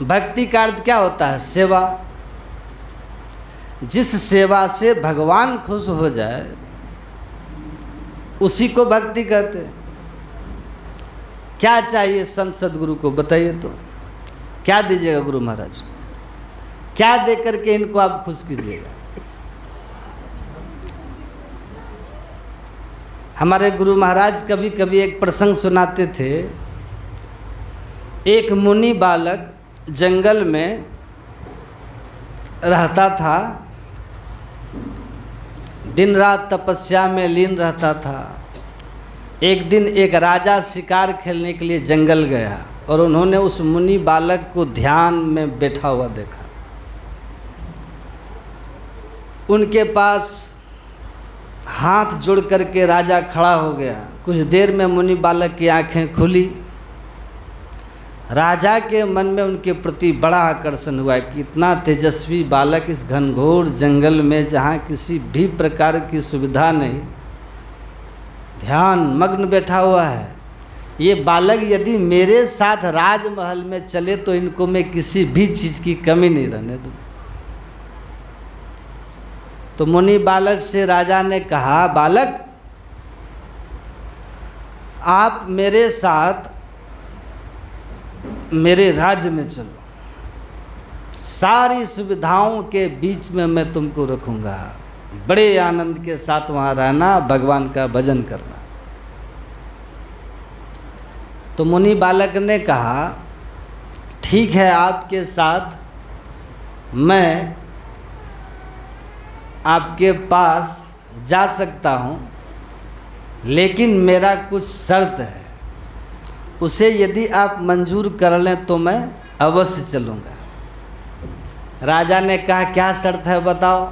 भक्ति का अर्थ क्या होता है? सेवा। जिस सेवा से भगवान खुश हो जाए उसी को भक्ति कहते हैं। क्या चाहिए संत सदगुरु को बताइए तो? क्या दीजिएगा गुरु महाराज? क्या दे करके इनको आप खुश कीजिएगा? हमारे गुरु महाराज कभी कभी एक प्रसंग सुनाते थे। एक मुनि बालक जंगल में रहता था, दिन रात तपस्या में लीन रहता था। एक दिन एक राजा शिकार खेलने के लिए जंगल गया और उन्होंने उस मुनि बालक को ध्यान में बैठा हुआ देखा। उनके पास हाथ जोड़ करके राजा खड़ा हो गया। कुछ देर में मुनि बालक की आंखें खुली। राजा के मन में उनके प्रति बड़ा आकर्षण हुआ कि इतना तेजस्वी बालक इस घनघोर जंगल में, जहाँ किसी भी प्रकार की सुविधा नहीं, ध्यान मग्न बैठा हुआ है। ये बालक यदि मेरे साथ राजमहल में चले तो इनको मैं किसी भी चीज़ की कमी नहीं रहने दूँ। तो मुनि बालक से राजा ने कहा, बालक आप मेरे साथ मेरे राज्य में चलो, सारी सुविधाओं के बीच में मैं तुमको रखूँगा, बड़े आनंद के साथ वहाँ रहना, भगवान का भजन करना। तो मुनि बालक ने कहा, ठीक है, आपके साथ मैं आपके पास जा सकता हूँ, लेकिन मेरा कुछ शर्त है, उसे यदि आप मंजूर कर लें तो मैं अवश्य चलूँगा। राजा ने कहा, क्या शर्त है बताओ?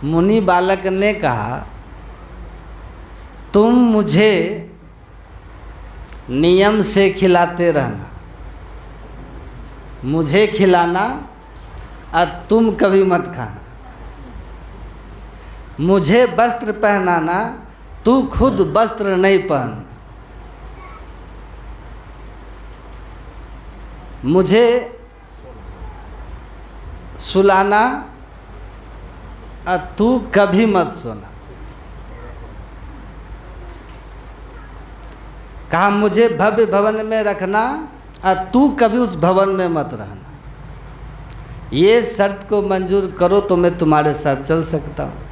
मुनि बालक ने कहा, तुम मुझे नियम से खिलाते रहना, मुझे खिलाना और तुम कभी मत खाना। मुझे वस्त्र पहनाना, तू खुद वस्त्र नहीं पहन। मुझे सुलाना और तू कभी मत सोना। कहा, मुझे भव्य भवन में रखना और तू कभी उस भवन में मत रहना। ये शर्त को मंजूर करो तो मैं तुम्हारे साथ चल सकता हूँ।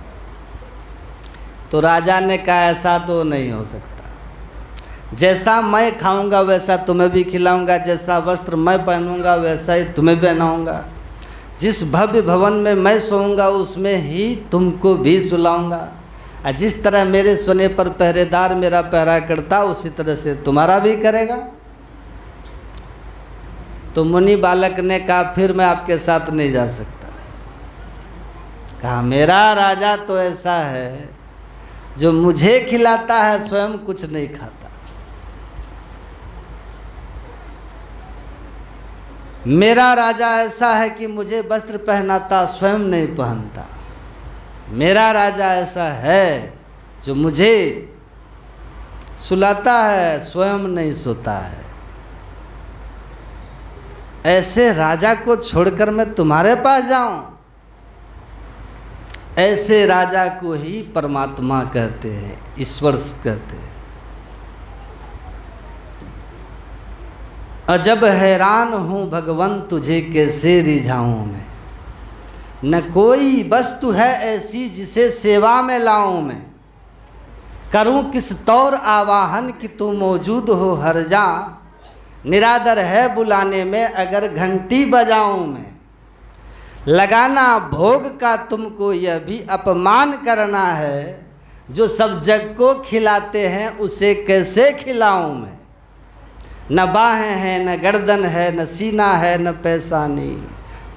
तो राजा ने कहा, ऐसा तो नहीं हो सकता। जैसा मैं खाऊंगा वैसा तुम्हें भी खिलाऊंगा, जैसा वस्त्र मैं पहनूंगा वैसा ही तुम्हें पहनाऊंगा, जिस भव्य भवन में मैं सोऊंगा उसमें ही तुमको भी सुलाऊंगा, और जिस तरह मेरे सोने पर पहरेदार मेरा पहरा करता उसी तरह से तुम्हारा भी करेगा। तो मुनि बालक ने कहा, फिर मैं आपके साथ नहीं जा सकता। कहा, मेरा राजा तो ऐसा है जो मुझे खिलाता है, स्वयं कुछ नहीं खाता। मेरा राजा ऐसा है कि मुझे वस्त्र पहनाता, स्वयं नहीं पहनता। मेरा राजा ऐसा है जो मुझे सुलाता है, स्वयं नहीं सोता है। ऐसे राजा को छोड़कर मैं तुम्हारे पास जाऊं? ऐसे राजा को ही परमात्मा कहते हैं, ईश्वर कहते हैं। अजब हैरान हूँ भगवन तुझे कैसे रिझाऊँ मैं, न कोई वस्तु है ऐसी जिसे सेवा में लाऊं मैं। करूं किस तौर आवाहन कि तू मौजूद हो हर जा, निरादर है बुलाने में अगर घंटी बजाऊं मैं। लगाना भोग का तुमको यह भी अपमान करना है, जो सब जग को खिलाते हैं उसे कैसे खिलाऊं मैं। न बाहें हैं न गर्दन है न सीना है न पैसानी,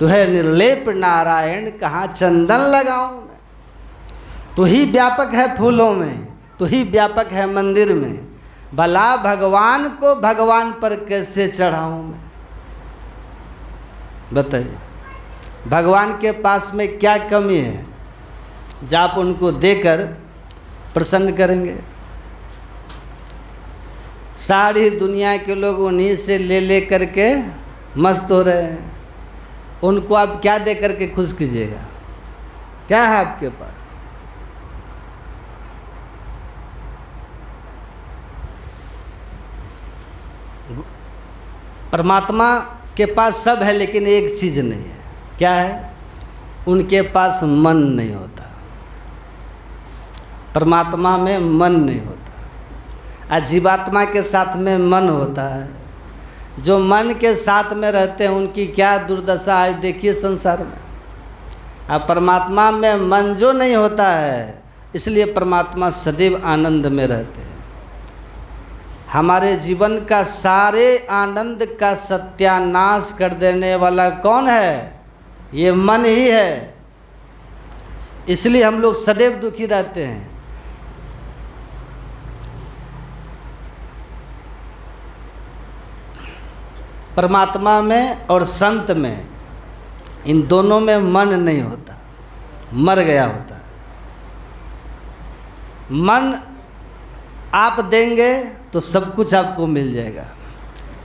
तू है निर्लेप नारायण कहाँ चंदन लगाऊं मैं। तू ही व्यापक है फूलों में, तू ही व्यापक है मंदिर में, भला भगवान को भगवान पर कैसे चढ़ाऊं मैं। बताइए, भगवान के पास में क्या कमी है जो आप उनको देकर प्रसन्न करेंगे। सारी दुनिया के लोग उन्हीं से ले करके मस्त हो रहे हैं, उनको आप क्या दे करके खुश कीजिएगा? क्या है आपके पास? परमात्मा के पास सब है, लेकिन एक चीज़ नहीं है। क्या है? उनके पास मन नहीं होता। परमात्मा में मन नहीं होता, जीवात्मा के साथ में मन होता है। जो मन के साथ में रहते हैं उनकी क्या दुर्दशा है देखिए संसार में। अब परमात्मा में मन जो नहीं होता है, इसलिए परमात्मा सदैव आनंद में रहते हैं। हमारे जीवन का सारे आनंद का सत्यानाश कर देने वाला कौन है? ये मन ही है। इसलिए हम लोग सदैव दुखी रहते हैं। परमात्मा में और संत में, इन दोनों में मन नहीं होता, मर गया होता है। मन आप देंगे तो सब कुछ आपको मिल जाएगा।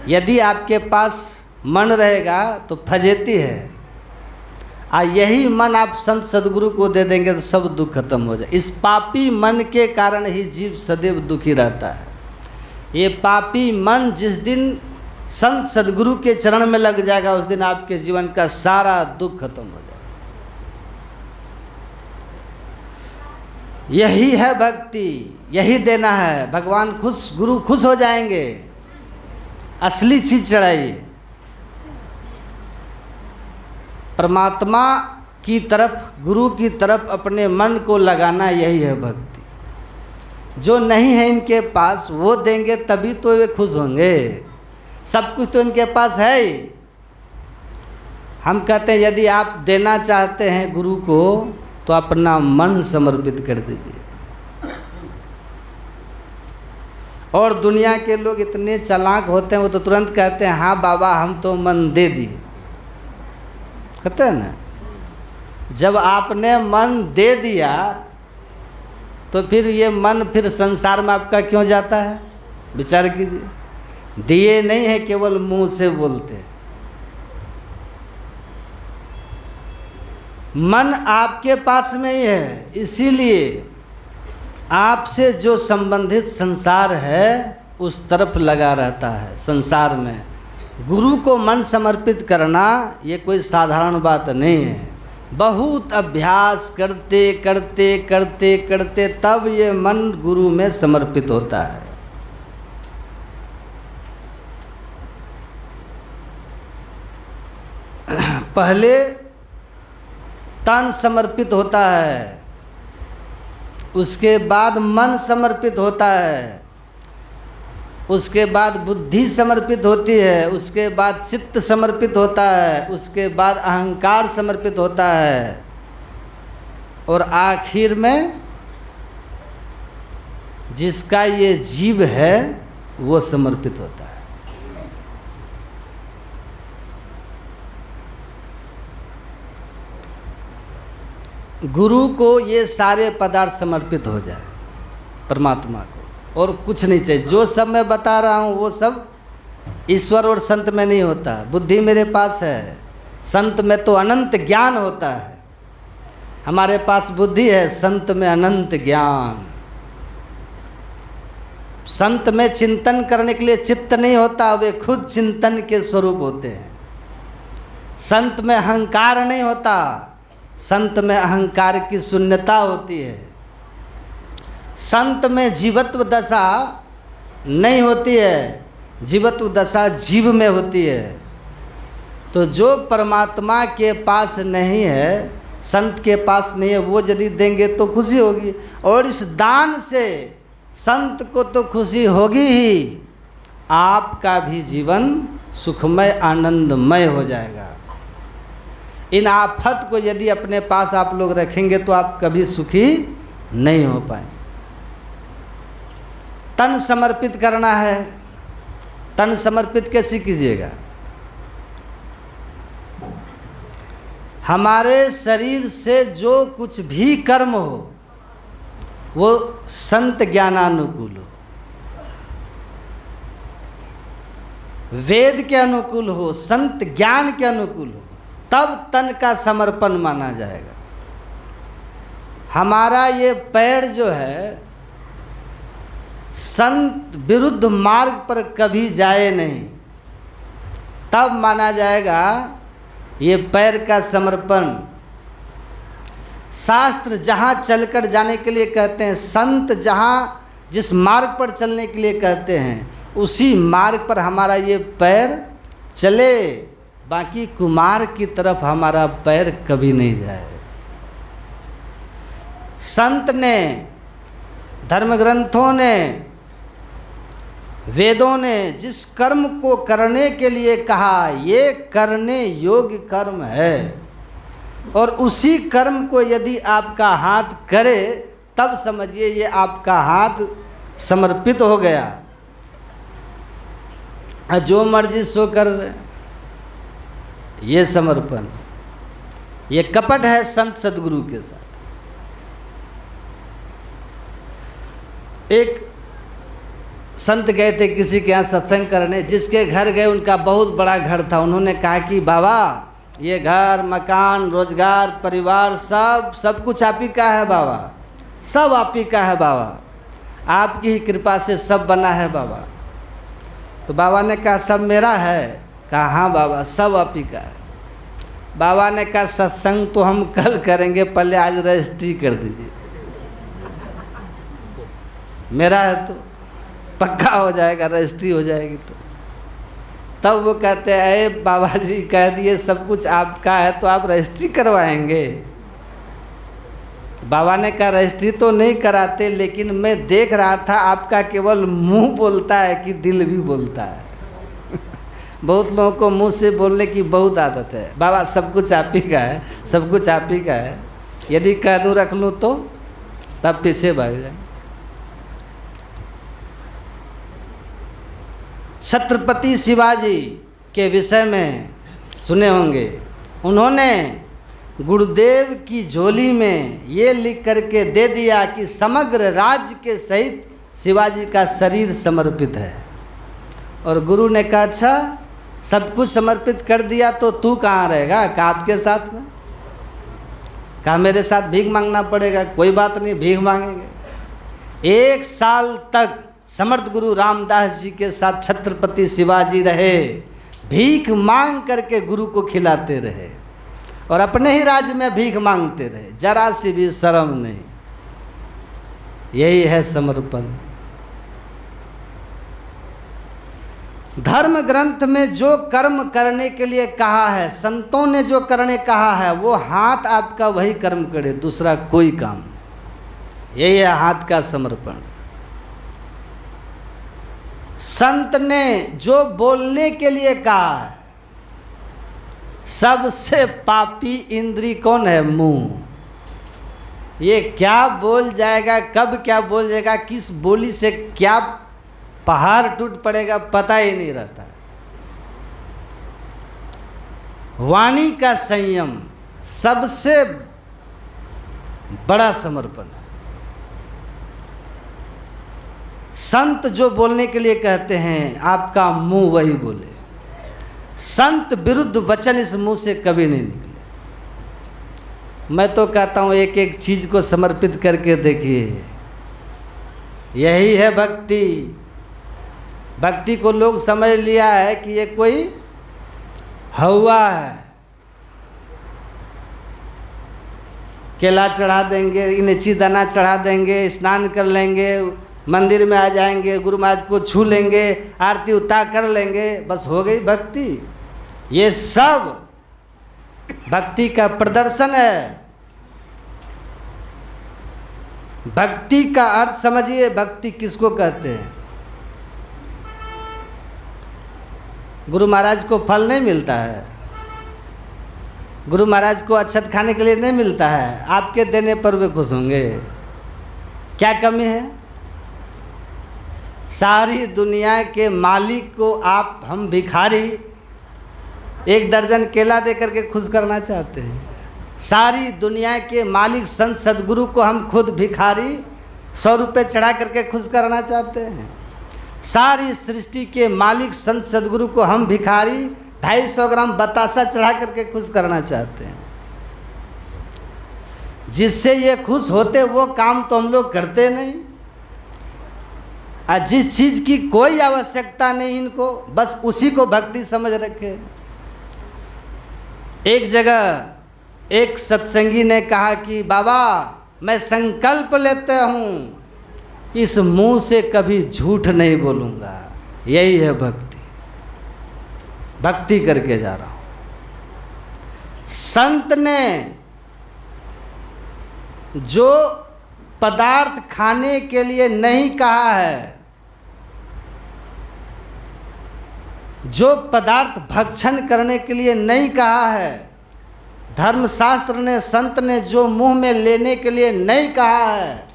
यदि आपके पास मन रहेगा तो फजेती है, यही मन आप संत सदगुरु को दे देंगे तो सब दुख खत्म हो जाए। इस पापी मन के कारण ही जीव सदैव दुखी रहता है। ये पापी मन जिस दिन संत सदगुरु के चरण में लग जाएगा, उस दिन आपके जीवन का सारा दुख खत्म हो जाएगा। यही है भक्ति, यही देना है। भगवान खुश, गुरु खुश हो जाएंगे। असली चीज चढ़ाइए। परमात्मा की तरफ, गुरु की तरफ अपने मन को लगाना, यही है भक्ति। जो नहीं है इनके पास, वो देंगे तभी तो वे खुश होंगे। सब कुछ तो इनके पास है ही। हम कहते हैं यदि आप देना चाहते हैं गुरु को तो अपना मन समर्पित कर दीजिए। और दुनिया के लोग इतने चालाक होते हैं, वो तो तुरंत कहते हैं हाँ बाबा हम तो मन दे दिए, कहते हैं ना। जब आपने मन दे दिया तो फिर ये मन फिर संसार में आपका क्यों जाता है? विचार कीजिए। दिए नहीं है, केवल मुंह से बोलते। मन आपके पास में ही है, इसीलिए आपसे जो संबंधित संसार है उस तरफ लगा रहता है। संसार में गुरु को मन समर्पित करना ये कोई साधारण बात नहीं है। बहुत अभ्यास करते करते करते करते तब ये मन गुरु में समर्पित होता है। पहले तन समर्पित होता है, उसके बाद मन समर्पित होता है, उसके बाद बुद्धि समर्पित होती है, उसके बाद चित्त समर्पित होता है, उसके बाद अहंकार समर्पित होता है, और आखिर में जिसका ये जीव है वो समर्पित होता है। गुरु को ये सारे पदार्थ समर्पित हो जाए, परमात्मा को, और कुछ नहीं चाहिए। जो सब मैं बता रहा हूँ वो सब ईश्वर और संत में नहीं होता। बुद्धि मेरे पास है, संत में तो अनंत ज्ञान होता है। हमारे पास बुद्धि है, संत में अनंत ज्ञान। संत में चिंतन करने के लिए चित्त नहीं होता, वे खुद चिंतन के स्वरूप होते हैं। संत में अहंकार नहीं होता, संत में अहंकार की शून्यता होती है। संत में जीवत्व दशा नहीं होती है, जीवत्व दशा जीव में होती है। तो जो परमात्मा के पास नहीं है, संत के पास नहीं है, वो यदि देंगे तो खुशी होगी, और इस दान से संत को तो खुशी होगी ही, आपका भी जीवन सुखमय आनंदमय हो जाएगा। इन आफत को यदि अपने पास आप लोग रखेंगे तो आप कभी सुखी नहीं हो पाए। तन समर्पित करना है। तन समर्पित कैसे कीजिएगा? हमारे शरीर से जो कुछ भी कर्म हो वो संत ज्ञानानुकूल हो। वेद के अनुकूल हो, संत ज्ञान के अनुकूल हो, तब तन का समर्पण माना जाएगा। हमारा ये पैर जो है संत विरुद्ध मार्ग पर कभी जाए नहीं, तब माना जाएगा ये पैर का समर्पण। शास्त्र जहाँ चलकर जाने के लिए कहते हैं, संत जहाँ जिस मार्ग पर चलने के लिए कहते हैं, उसी मार्ग पर हमारा ये पैर चले, बाकी कुमार की तरफ हमारा पैर कभी नहीं जाए। संत ने, धर्म ग्रंथों ने, वेदों ने जिस कर्म को करने के लिए कहा, ये करने योग्य कर्म है, और उसी कर्म को यदि आपका हाथ करे तब समझिए ये आपका हाथ समर्पित हो गया। जो मर्जी सो कर, ये समर्पण, ये कपट है संत सदगुरु के साथ। एक संत गए थे किसी के यहाँ सत्संग करने, जिसके घर गए उनका बहुत बड़ा घर था। उन्होंने कहा कि बाबा ये घर, मकान, रोजगार, परिवार सब कुछ आप ही का है बाबा, सब आप ही का है बाबा, आपकी ही कृपा से सब बना है बाबा। तो बाबा ने कहा सब मेरा है? कहा हाँ बाबा सब आप ही का है। बाबा ने कहा सत्संग तो हम कल करेंगे, पहले आज रजिस्ट्री कर दीजिए, मेरा है तो पक्का हो जाएगा, रजिस्ट्री हो जाएगी। तो तब वो कहते हैं बाबा जी कह दिए सब कुछ आपका है तो आप रजिस्ट्री करवाएंगे? बाबा ने कहा रजिस्ट्री तो नहीं कराते, लेकिन मैं देख रहा था आपका केवल मुंह बोलता है कि दिल भी बोलता है। बहुत लोगों को मुंह से बोलने की बहुत आदत है। बाबा सब कुछ आप ही का है, सब कुछ आप ही का है, यदि कह दूँ रख लूँ तो तब पीछे भाग जाए। छत्रपति शिवाजी के विषय में सुने होंगे, उन्होंने गुरुदेव की झोली में ये लिख करके दे दिया कि समग्र राज्य के सहित शिवाजी का शरीर समर्पित है। और गुरु ने कहा अच्छा सब कुछ समर्पित कर दिया तो तू कहाँ रहेगा? कहा आपके साथ में। कहा मेरे साथ भीख मांगना पड़ेगा। कोई बात नहीं, भीख मांगेंगे। 1 साल तक समर्थ गुरु रामदास जी के साथ छत्रपति शिवाजी रहे, भीख मांग करके गुरु को खिलाते रहे और अपने ही राज्य में भीख मांगते रहे, जरा सी भी शर्म नहीं। यही है समर्पण। धर्म ग्रंथ में जो कर्म करने के लिए कहा है, संतों ने जो करने कहा है, वो हाथ आपका वही कर्म करे, दूसरा कोई काम। यही है हाथ का समर्पण। संत ने जो बोलने के लिए कहा है, सबसे पापी इंद्री कौन है? मुंह। ये क्या बोल जाएगा, कब क्या बोल जाएगा, किस बोली से क्या पहाड़ टूट पड़ेगा पता ही नहीं रहता। वाणी का संयम सबसे बड़ा समर्पण है। संत जो बोलने के लिए कहते हैं, आपका मुंह वही बोले। संत विरुद्ध वचन इस मुंह से कभी नहीं निकले। मैं तो कहता हूँ एक एक चीज को समर्पित करके देखिए, यही है भक्ति। भक्ति को लोग समझ लिया है कि ये कोई हवा है, केला चढ़ा देंगे, इलायची दाना चढ़ा देंगे, स्नान कर लेंगे, मंदिर में आ जाएंगे, गुरु महाराज को छू लेंगे, आरती उतार कर लेंगे, बस हो गई भक्ति। ये सब भक्ति का प्रदर्शन है। भक्ति का अर्थ समझिए, भक्ति किसको कहते हैं? गुरु महाराज को फल नहीं मिलता है, गुरु महाराज को अक्षत खाने के लिए नहीं मिलता है, आपके देने पर वे खुश होंगे। क्या कमी है? सारी दुनिया के मालिक को आप, हम भिखारी, 1 दर्जन केला दे करके खुश करना चाहते हैं। सारी दुनिया के मालिक संत सदगुरु को हम खुद भिखारी 100 रुपये चढ़ा करके खुश करना चाहते हैं। सारी सृष्टि के मालिक संत सदगुरु को हम भिखारी 250 ग्राम बतासा चढ़ा करके खुश करना चाहते हैं। जिससे ये खुश होते वो काम तो हम लोग करते नहीं, और जिस चीज़ की कोई आवश्यकता नहीं इनको, बस उसी को भक्ति समझ रखे। एक जगह एक सत्संगी ने कहा कि बाबा मैं संकल्प लेता हूँ इस मुंह से कभी झूठ नहीं बोलूँगा। यही है भक्ति, भक्ति करके जा रहा हूँ। संत ने जो पदार्थ खाने के लिए नहीं कहा है, जो पदार्थ भक्षण करने के लिए नहीं कहा है, धर्मशास्त्र ने संत ने जो मुंह में लेने के लिए नहीं कहा है,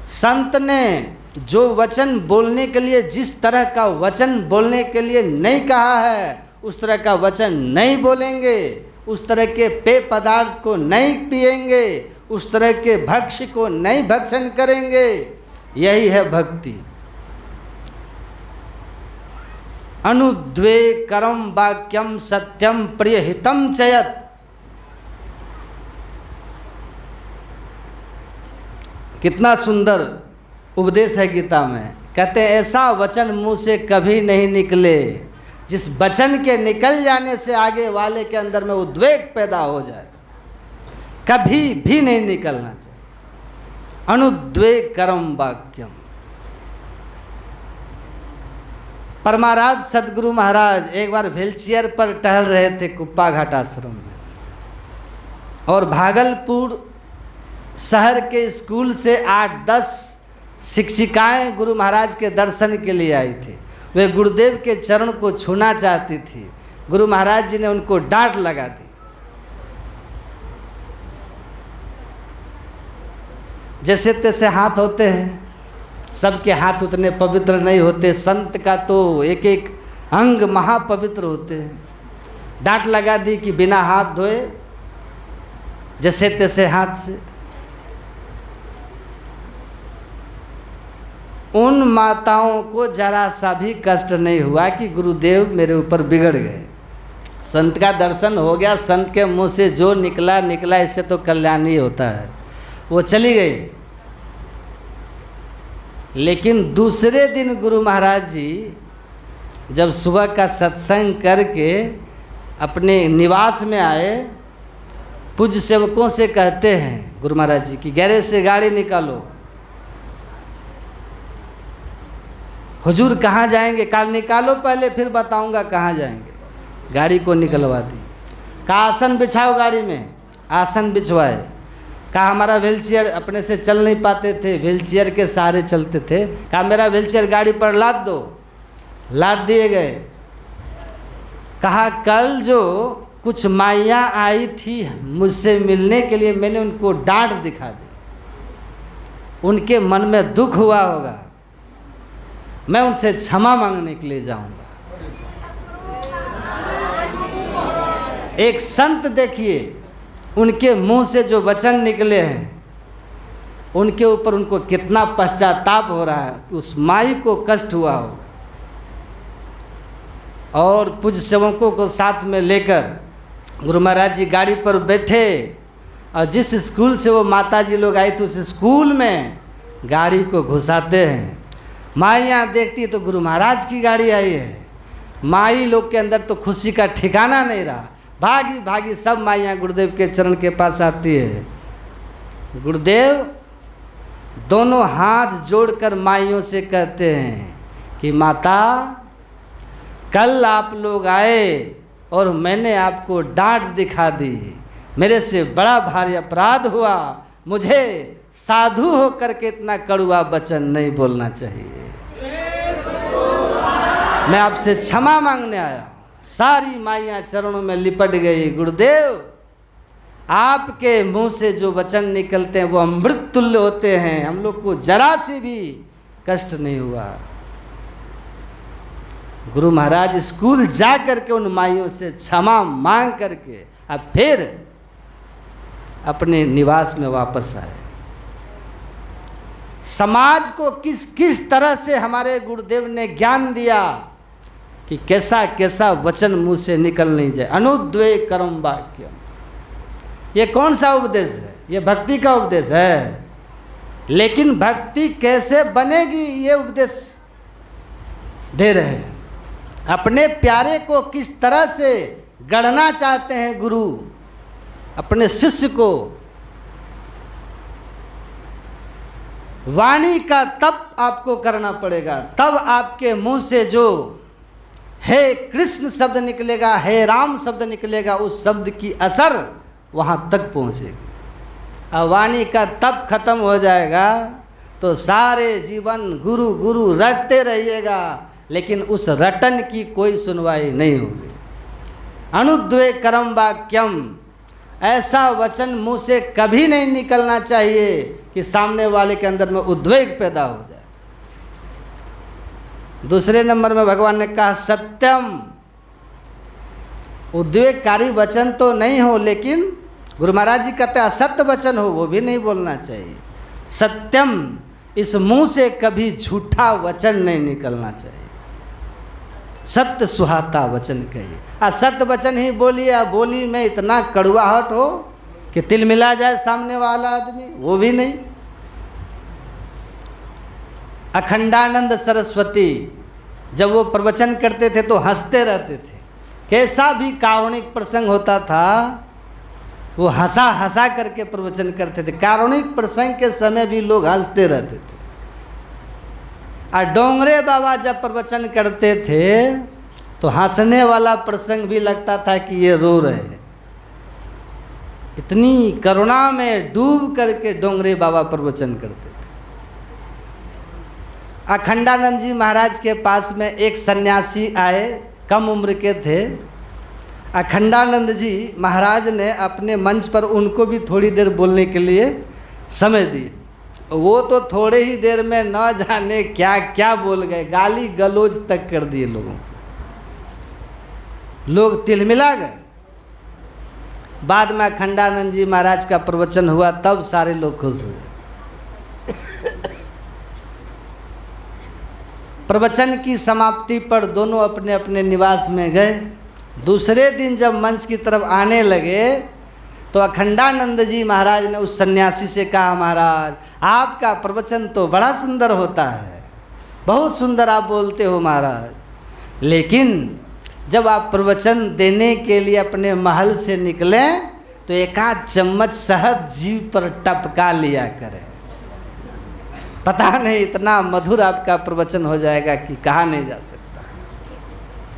संत ने जो वचन बोलने के लिए जिस तरह का वचन बोलने के लिए नहीं कहा है उस तरह का वचन नहीं बोलेंगे, उस तरह के पेय पदार्थ को नहीं पिएंगे, उस तरह के भक्ष्य को नहीं भक्षण करेंगे। यही है भक्ति। अनुद्वेकरम वाक्यम सत्यम प्रियहितम चयत। कितना सुंदर उपदेश है गीता में। कहते हैं ऐसा वचन मुंह से कभी नहीं निकले जिस वचन के निकल जाने से आगे वाले के अंदर में उद्वेग पैदा हो जाए, कभी भी नहीं निकलना चाहिए। अनुद्वेकरम वाक्यम। परमाराज सदगुरु महाराज एक बार व्हीलचेयर पर टहल रहे थे कुप्पा घाट आश्रम में, और भागलपुर शहर के स्कूल से 8-10 शिक्षिकाएं गुरु महाराज के दर्शन के लिए आई थी। वे गुरुदेव के चरण को छूना चाहती थी। गुरु महाराज जी ने उनको डांट लगा दी। जैसे तैसे हाथ होते हैं, सबके हाथ उतने पवित्र नहीं होते। संत का तो एक एक अंग महापवित्र होते हैं। डांट लगा दी कि बिना हाथ धोए जैसे तैसे हाथ से। उन माताओं को जरा सा भी कष्ट नहीं हुआ कि गुरुदेव मेरे ऊपर बिगड़ गए। संत का दर्शन हो गया, संत के मुंह से जो निकला निकला, इससे तो कल्याण ही होता है। वो चली गई। लेकिन दूसरे दिन गुरु महाराज जी जब सुबह का सत्संग करके अपने निवास में आए, पूज्य सेवकों से कहते हैं गुरु महाराज जी कि गैरेज से गाड़ी निकालो। हुजूर कहाँ जाएंगे? कल निकालो पहले फिर बताऊंगा कहाँ जाएंगे। गाड़ी को निकलवा दी। कहा आसन बिछाओ गाड़ी में। आसन बिछवाए। कहा हमारा व्हीलचेयर अपने से चल नहीं पाते थे, व्हीलचेयर के सहारे चलते थे। कहा मेरा व्हीलचेयर गाड़ी पर लाद दो। लाद दिए गए। कहा कल जो कुछ माइयाँ आई थी मुझसे मिलने के लिए, मैंने उनको डांट दिखा दी। उनके मन में दुख हुआ होगा, मैं उनसे क्षमा मांगने के लिए जाऊंगा। एक संत देखिए, उनके मुंह से जो वचन निकले हैं उनके ऊपर उनको कितना पश्चाताप हो रहा है कि उस माई को कष्ट हुआ हो। और पूज्य सेवकों को साथ में लेकर गुरु महाराज जी गाड़ी पर बैठे, और जिस स्कूल से वो माता जी लोग आई थी उस स्कूल में गाड़ी को घुसाते हैं। माइयाँ देखती तो गुरु महाराज की गाड़ी आई है। माई लोग के अंदर तो खुशी का ठिकाना नहीं रहा। भागी भागी सब माइयाँ गुरुदेव के चरण के पास आती है। गुरुदेव दोनों हाथ जोड़कर माइयों से कहते हैं कि माता कल आप लोग आए और मैंने आपको डांट दिखा दी, मेरे से बड़ा भारी अपराध हुआ। मुझे साधु होकर के इतना कड़वा वचन नहीं बोलना चाहिए। मैं आपसे क्षमा मांगने आया। सारी माइयाँ चरणों में लिपट गई। गुरुदेव आपके मुंह से जो वचन निकलते हैं वो अमृत तुल्य होते हैं, हम लोग को जरा से भी कष्ट नहीं हुआ। गुरु महाराज स्कूल जा करके उन माइयों से क्षमा मांग करके अब फिर अपने निवास में वापस आए। समाज को किस किस तरह से हमारे गुरुदेव ने ज्ञान दिया कि कैसा कैसा वचन मुँह से निकल नहीं जाए। अनुद्वेकरम वाक्यम, ये कौन सा उपदेश है? ये भक्ति का उपदेश है। लेकिन भक्ति कैसे बनेगी ये उपदेश दे रहे हैं। अपने प्यारे को किस तरह से गढ़ना चाहते हैं गुरु अपने शिष्य को, वाणी का तप आपको करना पड़ेगा। तब आपके मुंह से जो हे कृष्ण शब्द निकलेगा, हे राम शब्द निकलेगा, उस शब्द की असर वहाँ तक पहुँचेगी। अब वाणी का तप खत्म हो जाएगा तो सारे जीवन गुरु गुरु रटते रहिएगा, लेकिन उस रटन की कोई सुनवाई नहीं होगी। अनुद्वेकरम वाक्यम, ऐसा वचन मुंह से कभी नहीं निकलना चाहिए कि सामने वाले के अंदर में उद्वेग पैदा हो जाए। दूसरे नंबर में भगवान ने कहा सत्यम, उद्वेगकारी वचन तो नहीं हो, लेकिन गुरु महाराज जी कहते हैं असत्य वचन हो वो भी नहीं बोलना चाहिए। सत्यम, इस मुंह से कभी झूठा वचन नहीं निकलना चाहिए। सत्य सुहाता वचन कहिए। असत्य वचन ही बोलिए, या बोली में इतना कड़वाहट हो कि तिल मिला जाए सामने वाला आदमी, वो भी नहीं। अखंडानंद सरस्वती जब वो प्रवचन करते थे तो हंसते रहते थे। कैसा भी कारुणिक प्रसंग होता था वो हंसा हंसा करके प्रवचन करते थे। कारुणिक प्रसंग के समय भी लोग हंसते रहते थे। और डोंगरे बाबा जब प्रवचन करते थे तो हंसने वाला प्रसंग भी लगता था कि ये रो रहे हैं। इतनी करुणा में डूब करके डोंगरे बाबा प्रवचन करते थे। अखंडानंद जी महाराज के पास में एक सन्यासी आए, कम उम्र के थे। अखंडानंद जी महाराज ने अपने मंच पर उनको भी थोड़ी देर बोलने के लिए समय दिए। वो तो थोड़े ही देर में न जाने क्या क्या बोल गए, गाली गलौज तक कर दिए लोगों को। लोग तिलमिला गए। बाद में अखंडानंद जी महाराज का प्रवचन हुआ, तब सारे लोग खुश हुए। प्रवचन की समाप्ति पर दोनों अपने अपने निवास में गए। दूसरे दिन जब मंच की तरफ आने लगे तो अखंडानंद जी महाराज ने उस सन्यासी से कहा, महाराज आपका प्रवचन तो बड़ा सुंदर होता है, बहुत सुंदर आप बोलते हो महाराज, लेकिन जब आप प्रवचन देने के लिए अपने महल से निकलें तो एक आध चम्मच शहद जीभ पर टपका लिया करें। पता नहीं इतना मधुर आपका प्रवचन हो जाएगा कि कहा नहीं जा सकता।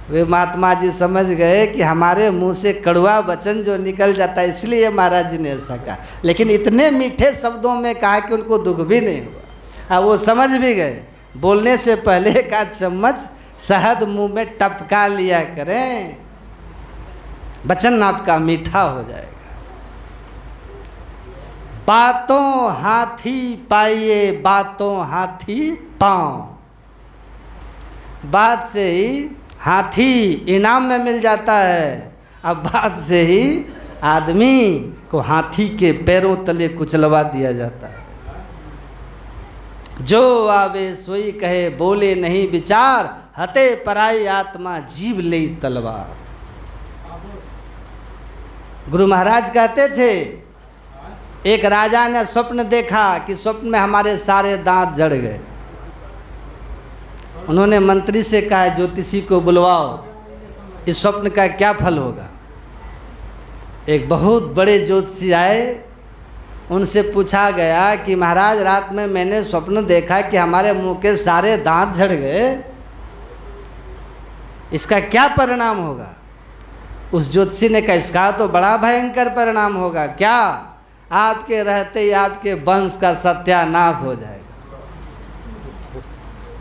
वे महात्मा जी समझ गए कि हमारे मुंह से कड़वा वचन जो निकल जाता है, इसलिए महाराज जी ने ऐसा कहा। लेकिन इतने मीठे शब्दों में कहा कि उनको दुख भी नहीं हुआ। अब वो समझ भी गए, बोलने से पहले एक आध चम्मच शहद मुंह में टपका लिया करें, वचन आपका मीठा हो जाएगा। बातों हाथी पाइए, बातों हाथी पाँव। बात से ही हाथी इनाम में मिल जाता है, अब बात से ही आदमी को हाथी के पैरों तले कुचलवा दिया जाता है। जो आवे सोई कहे, बोले नहीं विचार, हते पराई आत्मा जीव ले तलवार। गुरु महाराज कहते थे, एक राजा ने स्वप्न देखा कि स्वप्न में हमारे सारे दांत जड़ गए। उन्होंने मंत्री से कहा, ज्योतिषी को बुलवाओ, इस स्वप्न का क्या फल होगा। एक बहुत बड़े ज्योतिषी आए, उनसे पूछा गया कि महाराज रात में मैंने स्वप्न देखा कि हमारे मुंह के सारे दांत झड़ गए, इसका क्या परिणाम होगा। उस ज्योतिषी ने कहा, इसका तो बड़ा भयंकर परिणाम होगा। क्या? आपके रहते ही आपके वंश का सत्यानाश हो जाएगा।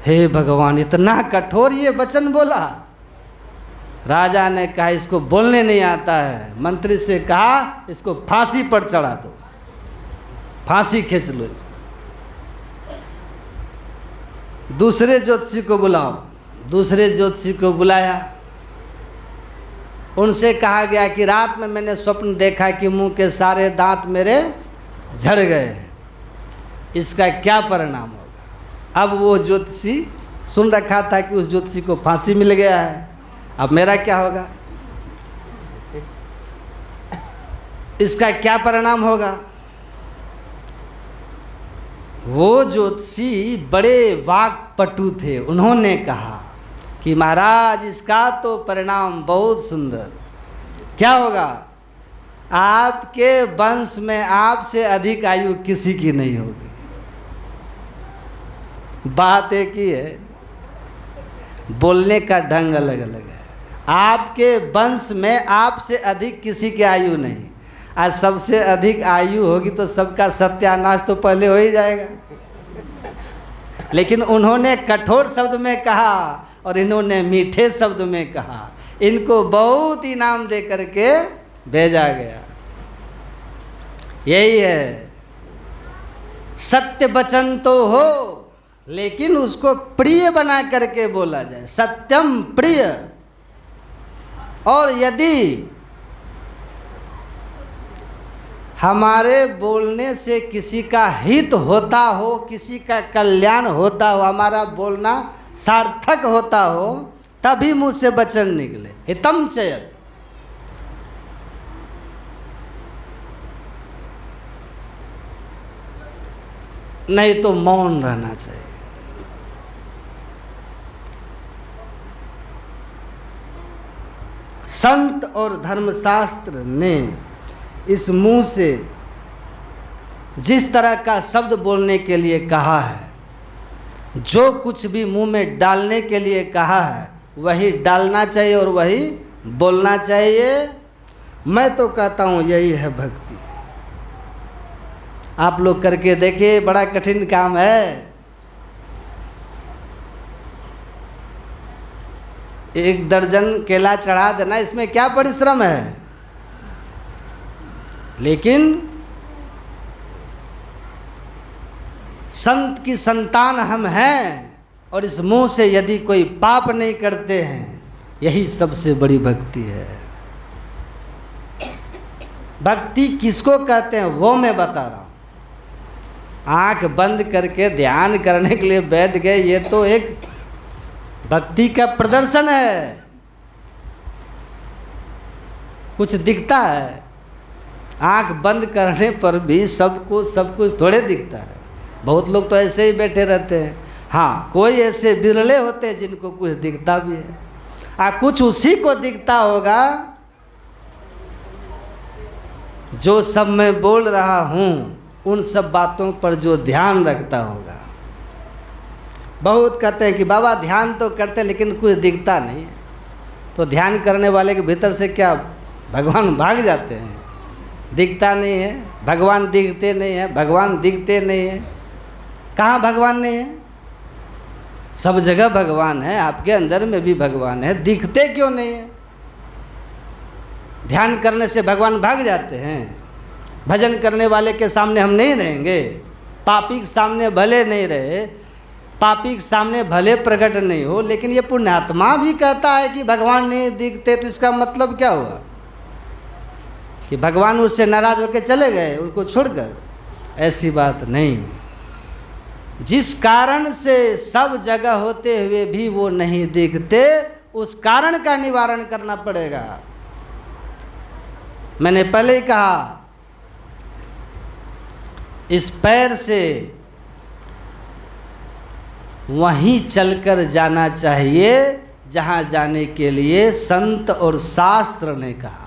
हे भगवान, इतना कठोर ये वचन बोला। राजा ने कहा, इसको बोलने नहीं आता है। मंत्री से कहा, इसको फांसी पर चढ़ा दो, फांसी खींच लो इसको। दूसरे ज्योतिषी को बुलाओ। दूसरे ज्योतिषी को बुलाया। उनसे कहा गया कि रात में मैंने स्वप्न देखा कि मुंह के सारे दांत मेरे झड़ गए। इसका क्या परिणाम होगा। अब वो ज्योतिषी सुन रखा था कि उस ज्योतिषी को फांसी मिल गया है, अब मेरा क्या होगा, इसका क्या परिणाम होगा। वो ज्योतिषी बड़े वाक्पटु थे, उन्होंने कहा कि महाराज इसका तो परिणाम बहुत सुंदर, क्या होगा, आपके वंश में आपसे अधिक आयु किसी की नहीं होगी। बात एक ही है, बोलने का ढंग अलग अलग है। आपके वंश में आपसे अधिक किसी की आयु नहीं, आज सबसे अधिक आयु होगी तो सबका सत्यानाश तो पहले हो ही जाएगा। लेकिन उन्होंने कठोर शब्द में कहा और इन्होंने मीठे शब्द में कहा, इनको बहुत इनाम दे करके भेजा गया। यही है, सत्य वचन तो हो लेकिन उसको प्रिय बना करके बोला जाए, सत्यम प्रिय। और यदि हमारे बोलने से किसी का हित होता हो, किसी का कल्याण होता हो, हमारा बोलना सार्थक होता हो, तभी मुँह से वचन निकले, हितम चयत। नहीं तो मौन रहना चाहिए। संत और धर्मशास्त्र ने इस मुंह से जिस तरह का शब्द बोलने के लिए कहा है, जो कुछ भी मुंह में डालने के लिए कहा है, वही डालना चाहिए और वही बोलना चाहिए। मैं तो कहता हूँ यही है भक्ति। आप लोग करके देखिए, बड़ा कठिन काम है। एक दर्जन केला चढ़ा देना, इसमें क्या परिश्रम है। लेकिन संत की संतान हम हैं और इस मुंह से यदि कोई पाप नहीं करते हैं, यही सबसे बड़ी भक्ति है। भक्ति किसको कहते हैं वो मैं बता रहा हूँ। आंख बंद करके ध्यान करने के लिए बैठ गए, ये तो एक भक्ति का प्रदर्शन है। कुछ दिखता है, आंख बंद करने पर भी सब कुछ थोड़े दिखता है। बहुत लोग तो ऐसे ही बैठे रहते हैं। हाँ, कोई ऐसे बिरले होते हैं जिनको कुछ दिखता भी है। कुछ उसी को दिखता होगा जो सब मैं बोल रहा हूँ, उन सब बातों पर जो ध्यान रखता होगा। बहुत कहते हैं कि बाबा ध्यान तो करते लेकिन कुछ दिखता नहीं है। तो ध्यान करने वाले के भीतर से क्या भगवान भाग जाते हैं? दिखता नहीं है, भगवान दिखते नहीं है, भगवान दिखते नहीं है। कहाँ भगवान नहीं है? सब जगह भगवान है, आपके अंदर में भी भगवान है, दिखते क्यों नहीं है? ध्यान करने से भगवान भाग जाते हैं। भजन करने वाले के सामने हम नहीं रहेंगे, पापी के सामने भले नहीं रहे, पापी के सामने भले प्रकट नहीं हो, लेकिन ये पुण्यात्मा भी कहता है कि भगवान नहीं दिखते, तो इसका मतलब क्या हुआ कि भगवान उससे नाराज होकर चले गए उनको छोड़कर? ऐसी बात नहीं। जिस कारण से सब जगह होते हुए भी वो नहीं दिखते, उस कारण का निवारण करना पड़ेगा। मैंने पहले ही कहा, इस पैर से वहीं चलकर जाना चाहिए जहाँ जाने के लिए संत और शास्त्र ने कहा।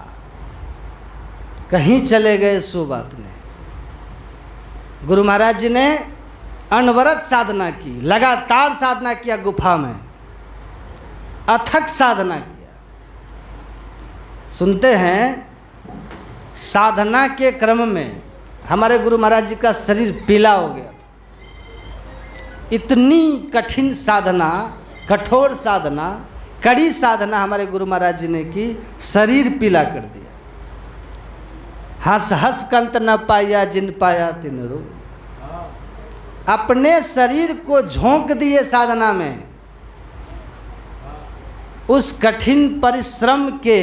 कहीं चले गए सो बात नहीं। गुरु महाराज जी ने अनवरत साधना की, लगातार साधना किया, गुफा में अथक साधना किया। सुनते हैं साधना के क्रम में हमारे गुरु महाराज जी का शरीर पीला हो गया। इतनी कठिन साधना, कठोर साधना, कड़ी साधना हमारे गुरु महाराज जी ने की, शरीर पीला कर दिया। हंस हंस कंत न पाया जिन पाया तिन रो। अपने शरीर को झोंक दिए साधना में। उस कठिन परिश्रम के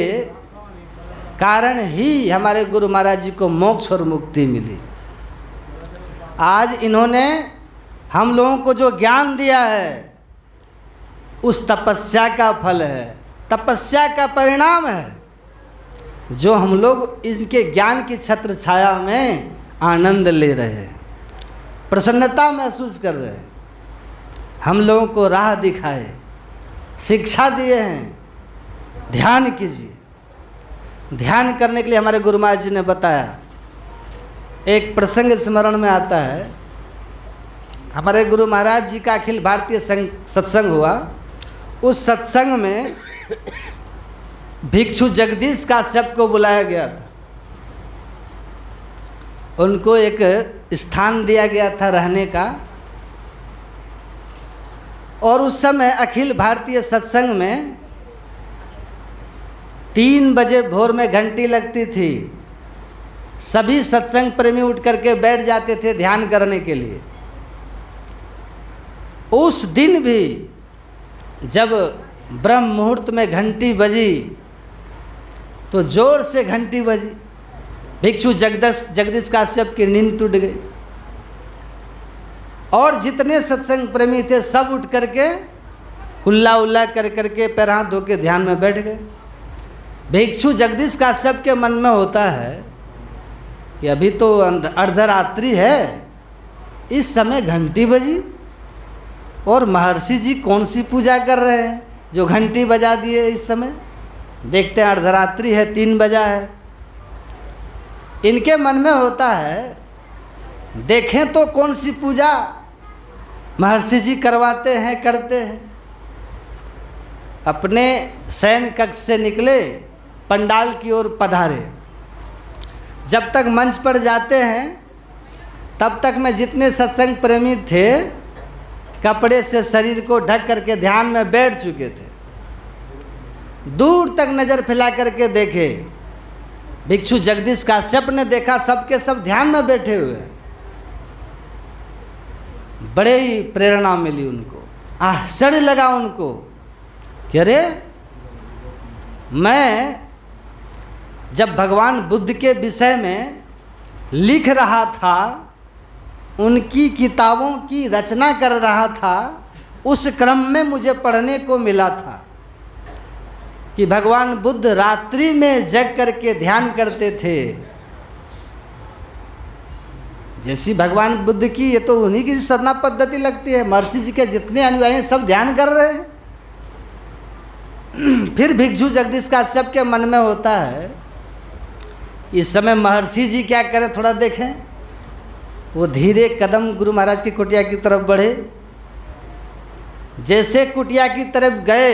कारण ही हमारे गुरु महाराज जी को मोक्ष और मुक्ति मिली। आज इन्होंने हम लोगों को जो ज्ञान दिया है उस तपस्या का फल है, तपस्या का परिणाम है, जो हम लोग इनके ज्ञान की छत्र छाया में आनंद ले रहे हैं, प्रसन्नता महसूस कर रहे हैं। हम लोगों को राह दिखाए, शिक्षा दिए हैं, ध्यान कीजिए। ध्यान करने के लिए हमारे गुरु महाराज जी ने बताया। एक प्रसंग स्मरण में आता है, हमारे गुरु महाराज जी का अखिल भारतीय सत्संग हुआ। उस सत्संग में भिक्षु जगदीश काश्यप को बुलाया गया था। उनको एक स्थान दिया गया था रहने का, और उस समय अखिल भारतीय सत्संग में 3 बजे भोर में घंटी लगती थी। सभी सत्संग प्रेमी उठ करके बैठ जाते थे ध्यान करने के लिए। उस दिन भी जब ब्रह्म मुहूर्त में घंटी बजी तो जोर से घंटी बजी, भिक्षु जगदीश काश्यप की नींद टूट गई, और जितने सत्संग प्रेमी थे सब उठ करके कुल्ला उल्ला कर करके पैर हाथ धो के ध्यान में बैठ गए। भिक्षु जगदीश काश्यप के मन में होता है कि अभी तो अर्धरात्रि है, इस समय घंटी बजी, और महर्षि जी कौन सी पूजा कर रहे हैं जो घंटी बजा दिए इस समय। देखते हैं अर्धरात्रि है, 3 बजा है। इनके मन में होता है देखें तो कौन सी पूजा महर्षि जी करवाते हैं, करते हैं। अपने शयन कक्ष से निकले, पंडाल की ओर पधारे। जब तक मंच पर जाते हैं तब तक में जितने सत्संग प्रेमी थे कपड़े से शरीर को ढक करके ध्यान में बैठ चुके थे। दूर तक नज़र फैला करके देखे, भिक्षु जगदीश काश्यप ने देखा सबके सब ध्यान में बैठे हुए हैं। बड़े ही प्रेरणा मिली उनको, आश्चर्य लगा उनको कि अरे, मैं जब भगवान बुद्ध के विषय में लिख रहा था, उनकी किताबों की रचना कर रहा था, उस क्रम में मुझे पढ़ने को मिला था कि भगवान बुद्ध रात्रि में जग करके ध्यान करते थे। जैसी भगवान बुद्ध की, ये तो उन्हीं की साधना पद्धति लगती है। महर्षि जी के जितने अनुयायी सब ध्यान कर रहे हैं। फिर भिक्षु जगदीश काश्यप के मन में होता है इस समय महर्षि जी क्या करें, थोड़ा देखें। वो धीरे कदम गुरु महाराज की कुटिया की तरफ बढ़े। जैसे कुटिया की तरफ गए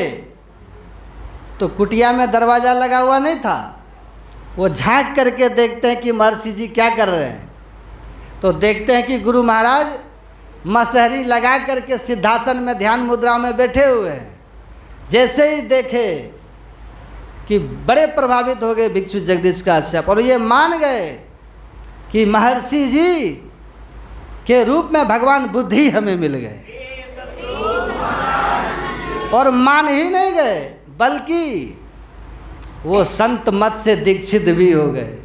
तो कुटिया में दरवाज़ा लगा हुआ नहीं था। वो झांक करके देखते हैं कि महर्षि जी क्या कर रहे हैं। तो देखते हैं कि गुरु महाराज मसहरी लगा करके सिद्धासन में ध्यान मुद्रा में बैठे हुए हैं। जैसे ही देखे कि बड़े प्रभावित हो गए भिक्षु जगदीश काश्यप, और ये मान गए कि महर्षि जी के रूप में भगवान बुद्ध ही हमें मिल गए। और मान ही नहीं गए, बल्कि वो संत मत से दीक्षित भी हो गए।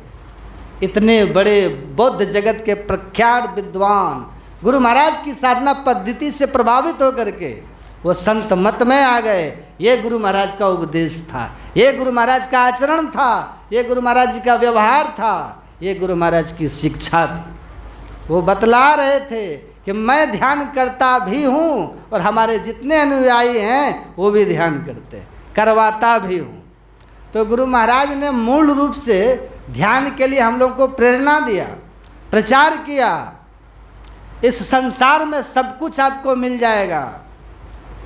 इतने बड़े बौद्ध जगत के प्रख्यात विद्वान गुरु महाराज की साधना पद्धति से प्रभावित होकर के वो संत मत में आ गए। ये गुरु महाराज का उपदेश था, ये गुरु महाराज का आचरण था, ये गुरु महाराज जी का व्यवहार था, ये गुरु महाराज की शिक्षा थी। वो बतला रहे थे कि मैं ध्यान करता भी हूँ और हमारे जितने अनुयायी हैं वो भी ध्यान करते हैं, करवाता भी हूँ। तो गुरु महाराज ने मूल रूप से ध्यान के लिए हम लोगों को प्रेरणा दिया, प्रचार किया। इस संसार में सब कुछ आपको मिल जाएगा,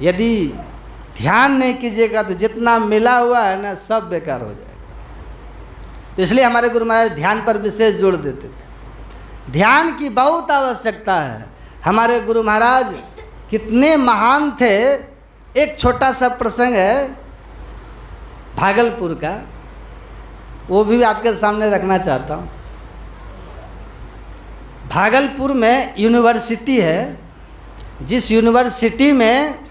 यदि ध्यान नहीं कीजिएगा तो जितना मिला हुआ है ना सब बेकार हो जाएगा। इसलिए हमारे गुरु महाराज ध्यान पर विशेष जोर देते थे। ध्यान की बहुत आवश्यकता है। हमारे गुरु महाराज कितने महान थे। एक छोटा सा प्रसंग है भागलपुर का, वो भी आपके सामने रखना चाहता हूँ। भागलपुर में यूनिवर्सिटी है, जिस यूनिवर्सिटी में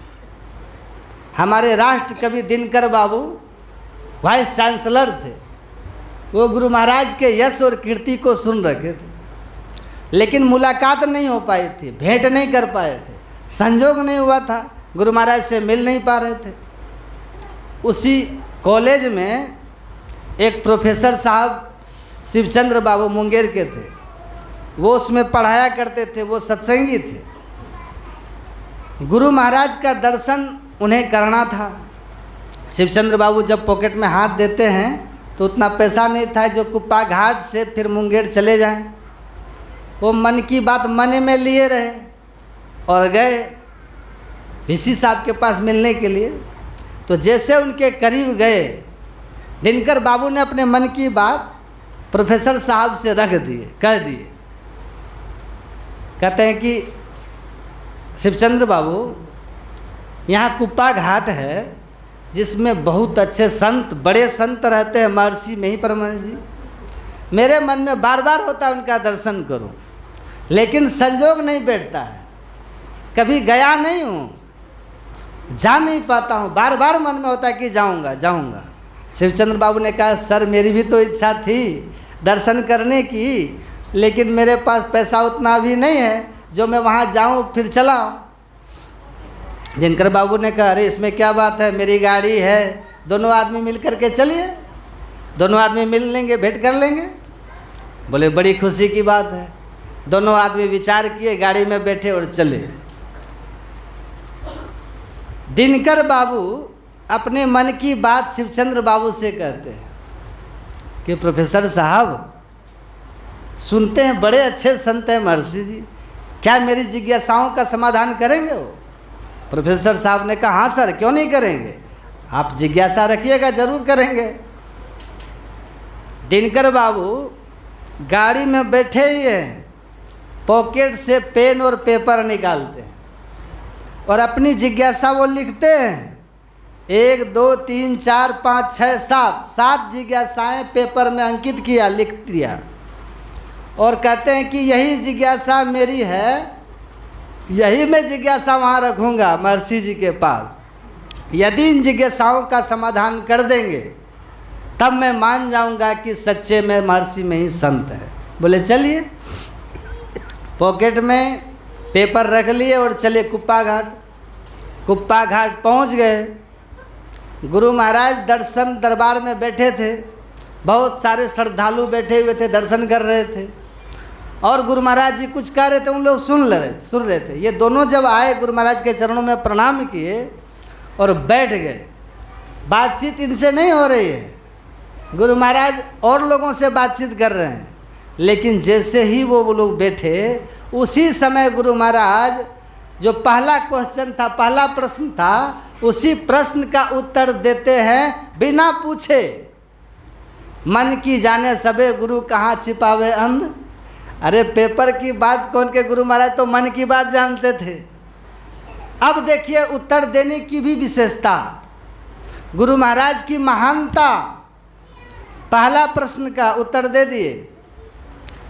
हमारे राष्ट्र कवि दिनकर बाबू वाइस चांसलर थे। वो गुरु महाराज के यश और कीर्ति को सुन रखे थे। लेकिन मुलाकात नहीं हो पाई थी, भेंट नहीं कर पाए थे, संजोग नहीं हुआ था, गुरु महाराज से मिल नहीं पा रहे थे। उसी कॉलेज में एक प्रोफेसर साहब शिवचंद्र बाबू मुंगेर के थे, वो उसमें पढ़ाया करते थे, वो सत्संगी थे। गुरु महाराज का दर्शन उन्हें करना था। शिवचंद्र बाबू जब पॉकेट में हाथ देते हैं तो उतना पैसा नहीं था जो कुप्पा घाट से फिर मुंगेर चले जाएं। वो मन की बात मन में लिए रहे और गए ऋषि साहब के पास मिलने के लिए। तो जैसे उनके करीब गए, दिनकर बाबू ने अपने मन की बात प्रोफेसर साहब से रख दिए, कह दिए। कहते हैं कि शिवचंद्र बाबू, यहाँ कुप्पा घाट है जिसमें बहुत अच्छे संत, बड़े संत रहते हैं, महर्षि में ही परमहंस जी। मेरे मन में बार बार होता है उनका दर्शन करूं, लेकिन संजोग नहीं बैठता है, कभी गया नहीं हूँ, जा नहीं पाता हूँ, बार बार मन में होता है कि जाऊँगा जाऊँगा। शिवचंद्र बाबू ने कहा, सर मेरी भी तो इच्छा थी दर्शन करने की, लेकिन मेरे पास पैसा उतना भी नहीं है जो मैं वहाँ जाऊँ फिर चलाऊँ। दिनकर बाबू ने कहा, अरे इसमें क्या बात है, मेरी गाड़ी है, दोनों आदमी मिल करके चलिए, दोनों आदमी मिल लेंगे, भेंट कर लेंगे। बोले बड़ी खुशी की बात है। दोनों आदमी विचार किए, गाड़ी में बैठे और चले। दिनकर बाबू अपने मन की बात शिवचंद्र बाबू से कहते हैं कि प्रोफेसर साहब, सुनते हैं बड़े अच्छे संत हैं महर्षि जी, क्या मेरी जिज्ञासाओं का समाधान करेंगे वो? प्रोफेसर साहब ने कहा, हाँ सर, क्यों नहीं करेंगे, आप जिज्ञासा रखिएगा, जरूर करेंगे। दिनकर बाबू गाड़ी में बैठे ही हैं, पॉकेट से पेन और पेपर निकालते हैं और अपनी जिज्ञासा वो लिखते हैं। 1 2 3 4 5 6 7 जिज्ञासाएं पेपर में अंकित किया, लिख दिया और कहते हैं कि यही जिज्ञासा मेरी है, यही मैं जिज्ञासा वहाँ रखूँगा महर्षि जी के पास। यदि इन जिज्ञासाओं का समाधान कर देंगे तब मैं मान जाऊँगा कि सच्चे में महर्षि में ही संत है। बोले चलिए। पॉकेट में पेपर रख लिए और चले कुप्पा घाट। कुप्पा घाट पहुँच गए। गुरु महाराज दर्शन दरबार में बैठे थे, बहुत सारे श्रद्धालु बैठे हुए थे, दर्शन कर रहे थे और गुरु महाराज जी कुछ कह रहे थे, उन लोग सुन रहे थे। ये दोनों जब आए, गुरु महाराज के चरणों में प्रणाम किए और बैठ गए। बातचीत इनसे नहीं हो रही है, गुरु महाराज और लोगों से बातचीत कर रहे हैं, लेकिन जैसे ही वो लोग बैठे, उसी समय गुरु महाराज जो पहला क्वेश्चन था, पहला प्रश्न था, उसी प्रश्न का उत्तर देते हैं बिना पूछे। मन की जाने सबे गुरु कहाँ छिपावे अंध। अरे पेपर की बात कौन के, गुरु महाराज तो मन की बात जानते थे। अब देखिए उत्तर देने की भी विशेषता, गुरु महाराज की महानता। पहला प्रश्न का उत्तर दे दिए,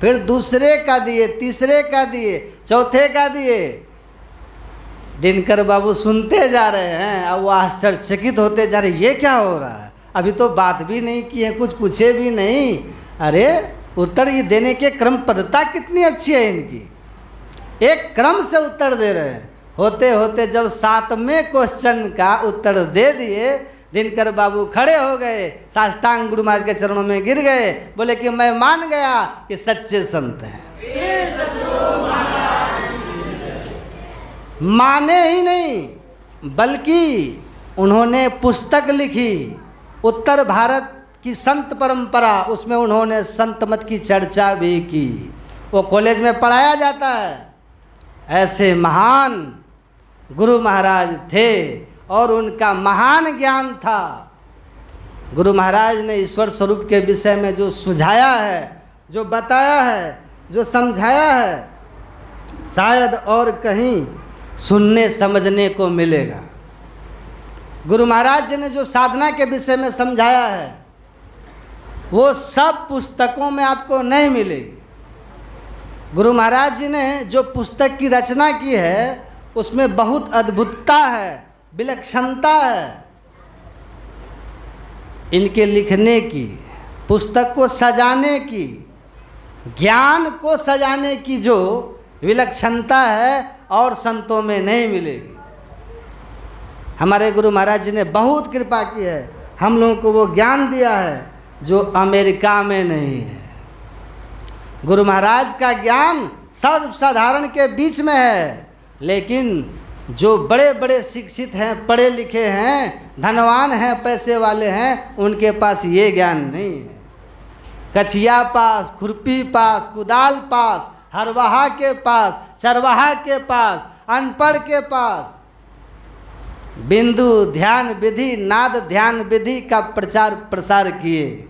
फिर दूसरे का दिए, तीसरे का दिए, चौथे का दिए। दिनकर बाबू सुनते जा रहे हैं, अब वो आश्चर्यचकित होते जा रहे, ये क्या हो रहा है, अभी तो बात भी नहीं की है, कुछ पूछे भी नहीं। अरे उत्तर ये देने के क्रम पद्धति कितनी अच्छी है इनकी, एक क्रम से उत्तर दे रहे हैं। होते होते जब 7वें क्वेश्चन का उत्तर दे दिए, दिनकर बाबू खड़े हो गए, साष्टांग गुरु महाराज के चरणों में गिर गए, बोले कि मैं मान गया कि सच्चे संत हैं। माने ही नहीं, बल्कि उन्होंने पुस्तक लिखी, उत्तर भारत की संत परंपरा, उसमें उन्होंने संत मत की चर्चा भी की। वो कॉलेज में पढ़ाया जाता है। ऐसे महान गुरु महाराज थे और उनका महान ज्ञान था। गुरु महाराज ने ईश्वर स्वरूप के विषय में जो सुझाया है, जो बताया है, जो समझाया है, शायद और कहीं सुनने समझने को मिलेगा। गुरु महाराज जी ने जो साधना के विषय में समझाया है, वो सब पुस्तकों में आपको नहीं मिलेगी। गुरु महाराज जी ने जो पुस्तक की रचना की है, उसमें बहुत अद्भुतता है, विलक्षणता है। इनके लिखने की, पुस्तक को सजाने की, ज्ञान को सजाने की जो विलक्षणता है और संतों में नहीं मिलेगी। हमारे गुरु महाराज जी ने बहुत कृपा की है, हम लोगों को वो ज्ञान दिया है जो अमेरिका में नहीं है। गुरु महाराज का ज्ञान सर्वसाधारण के बीच में है, लेकिन जो बड़े बड़े शिक्षित हैं, पढ़े लिखे हैं, धनवान हैं, पैसे वाले हैं, उनके पास ये ज्ञान नहीं है। कछिया पास, खुरपी पास, कुदाल पास, हरवाहा के पास, चरवाहा के पास, अनपढ़ के पास बिंदु ध्यान विधि, नाद ध्यान विधि का प्रचार प्रसार किए।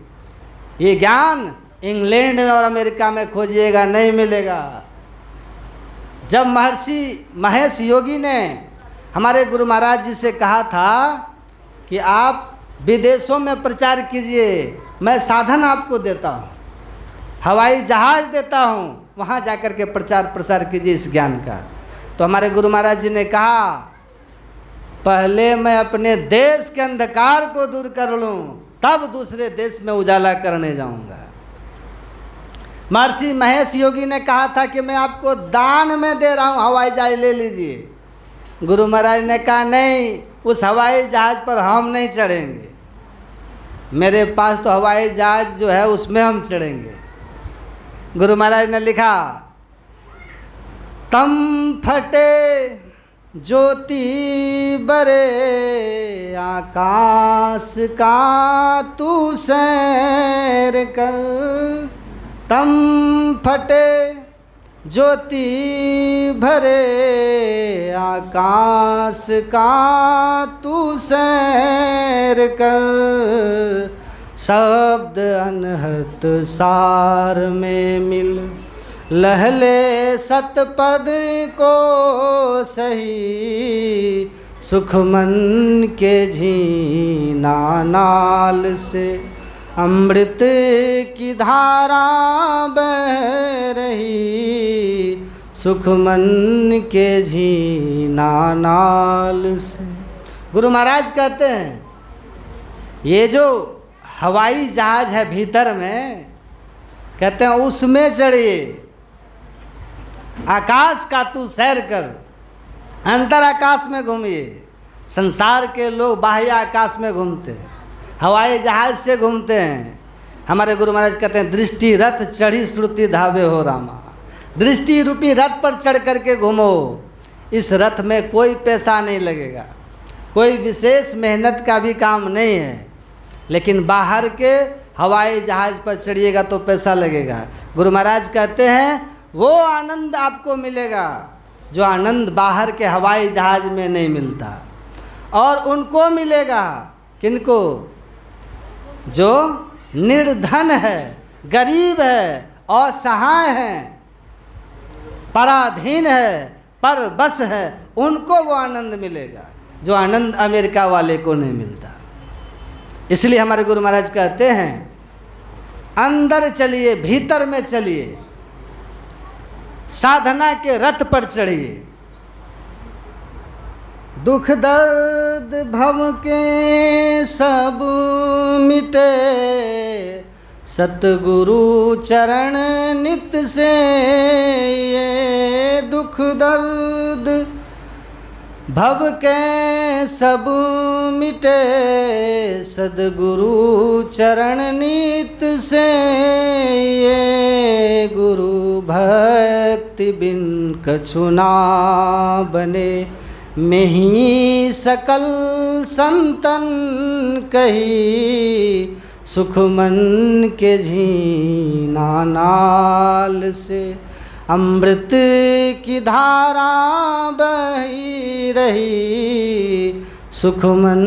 ये ज्ञान इंग्लैंड में और अमेरिका में खोजिएगा, नहीं मिलेगा। जब महर्षि महेश योगी ने हमारे गुरु महाराज जी से कहा था कि आप विदेशों में प्रचार कीजिए, मैं साधन आपको देता हूँ, हवाई जहाज़ देता हूँ, वहाँ जाकर के प्रचार प्रसार कीजिए इस ज्ञान का। तो हमारे गुरु महाराज जी ने कहा, पहले मैं अपने देश के अंधकार को दूर कर लूँ, तब दूसरे देश में उजाला करने जाऊँगा। महर्षि महेश योगी ने कहा था कि मैं आपको दान में दे रहा हूँ, हवाई जहाज ले लीजिए। गुरु महाराज ने कहा, नहीं, उस हवाई जहाज़ पर हम नहीं चढ़ेंगे, मेरे पास तो हवाई जहाज़ जो है उसमें हम चढ़ेंगे। गुरु महाराज ने लिखा, तम फटे ज्योति बरे आकाश का तू सैर कर, तम फटे ज्योति भरे आकाश का तू सैर कर, शब्द अनहत सार में मिल लहले सतपद को सही, सुख मन के झीना नाल से अमृत की धारा बह रही, सुख मन के झीना नाल से। गुरु महाराज कहते हैं, ये जो हवाई जहाज है भीतर में, कहते हैं उसमें चढ़िए, आकाश का तू सैर कर, अंतर आकाश में घूमिए। संसार के लोग बाह्य आकाश में घूमते हैं, हवाई जहाज से घूमते हैं। हमारे गुरु महाराज कहते हैं, दृष्टि रथ चढ़ी श्रुति धावे हो रामा, दृष्टि रूपी रथ पर चढ़ करके घूमो। इस रथ में कोई पैसा नहीं लगेगा, कोई विशेष मेहनत का भी काम नहीं है, लेकिन बाहर के हवाई जहाज पर चढ़िएगा तो पैसा लगेगा। गुरु महाराज कहते हैं, वो आनंद आपको मिलेगा जो आनंद बाहर के हवाई जहाज में नहीं मिलता। और उनको मिलेगा, किनको? जो निर्धन है, गरीब है, असहाय है, पराधीन है, परबस है, उनको वो आनंद मिलेगा जो आनंद अमेरिका वाले को नहीं मिलता। इसलिए हमारे गुरु महाराज कहते हैं, अंदर चलिए, भीतर में चलिए, साधना के रथ पर चढ़िए। दुख दर्द भव के सब मिटे, सतगुरु चरण नित से ये दुख दर्द भव के सब मिटे, सद्गुरु चरण नित से ये गुरु भक्ति बिन कछु ना बने, में ही सकल संतन कही, सुख मन के झीना नाल से अमृत की धारा बही रही, सुख मन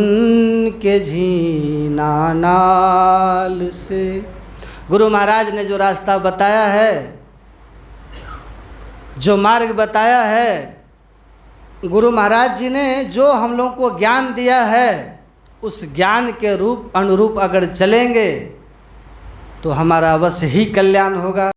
के झीना नाल से। गुरु महाराज ने जो रास्ता बताया है, जो मार्ग बताया है, गुरु महाराज जी ने जो हम लोगों को ज्ञान दिया है, उस ज्ञान के रूप अनुरूप अगर चलेंगे तो हमारा अवश्य ही कल्याण होगा।